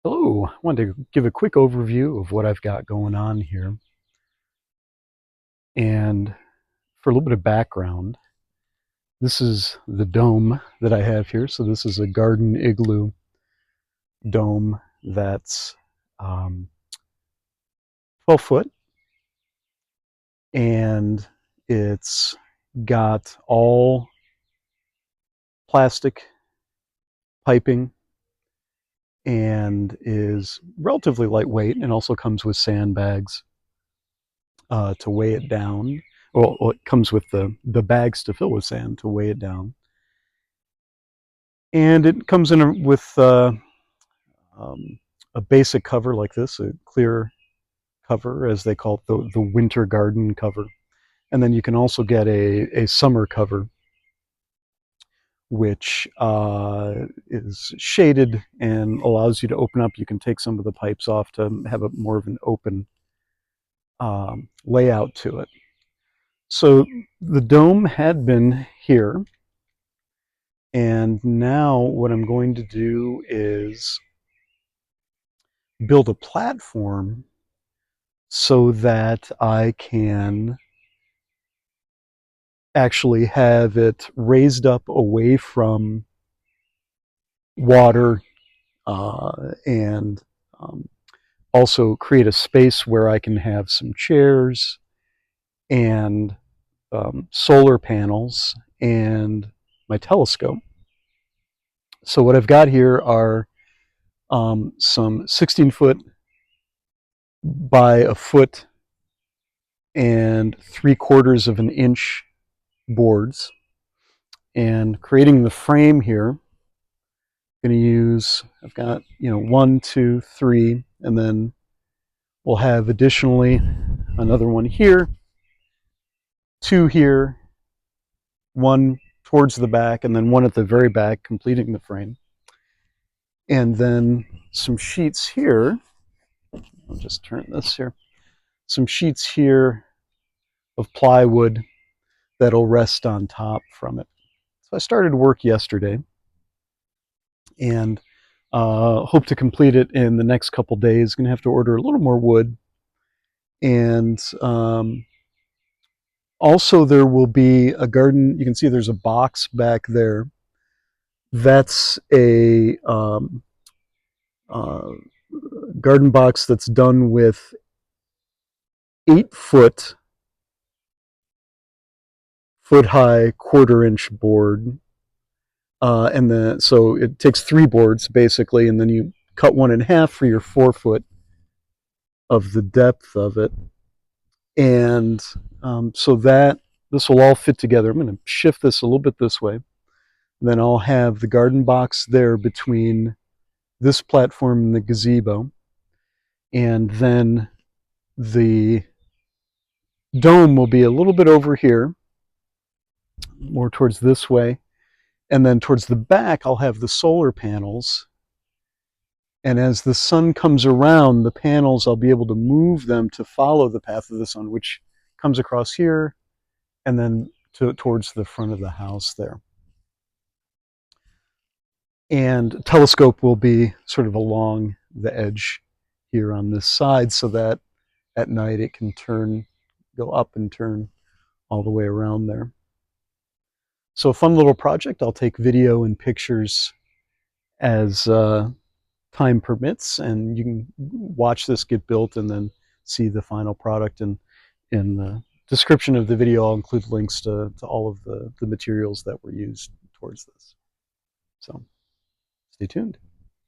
Hello, I wanted to give a quick overview of what I've got going on here. And for a little bit of background, this is the dome that I have here. So this is a garden igloo dome that's 12 foot, and it's got all plastic piping and is relatively lightweight, and also comes with sandbags to weigh it down. Well, it comes with the bags to fill with sand to weigh it down. And it comes in with um, a basic cover like this, a clear cover, as they call it, the winter garden cover. And then you can also get a summer cover, which is shaded and allows you to open up. You can take some of the pipes off to have a more of an open layout to it. So the dome had been here, and now what I'm going to do is build a platform so that I can actually have it raised up away from water, and also create a space where I can have some chairs and solar panels and my telescope. So what I've got here are some 16-foot by a foot and 3/4 of an inch boards. And creating the frame here, I'm going to use, I've got, 1, 2, 3, and then we'll have additionally another one here, 2 here, 1 towards the back, and then 1 at the very back, completing the frame. And then some sheets here. I'll just turn this here. Some sheets here of plywood that'll rest on top from it. So I started work yesterday, and hope to complete it in the next couple days. Going to have to order a little more wood, and also there will be a garden. You can see there's a box back there. That's a garden box that's done with 8-foot, foot-high, 1/4-inch board. So it takes 3 boards basically, and then you cut one in half for your 4 foot of the depth of it. And so that this will all fit together. I'm going to shift this a little bit this way. Then I'll have the garden box there between this platform and the gazebo. And then the dome will be a little bit over here, more towards this way. And then towards the back, I'll have the solar panels. And as the sun comes around, the panels, I'll be able to move them to follow the path of the sun, which comes across here and then towards the front of the house there. And telescope will be sort of along the edge here on this side, so that at night it can go up and turn all the way around there. So a fun little project. I'll take video and pictures as time permits, and you can watch this get built and then see the final product. And in the description of the video, I'll include links to all of the materials that were used towards this. So stay tuned.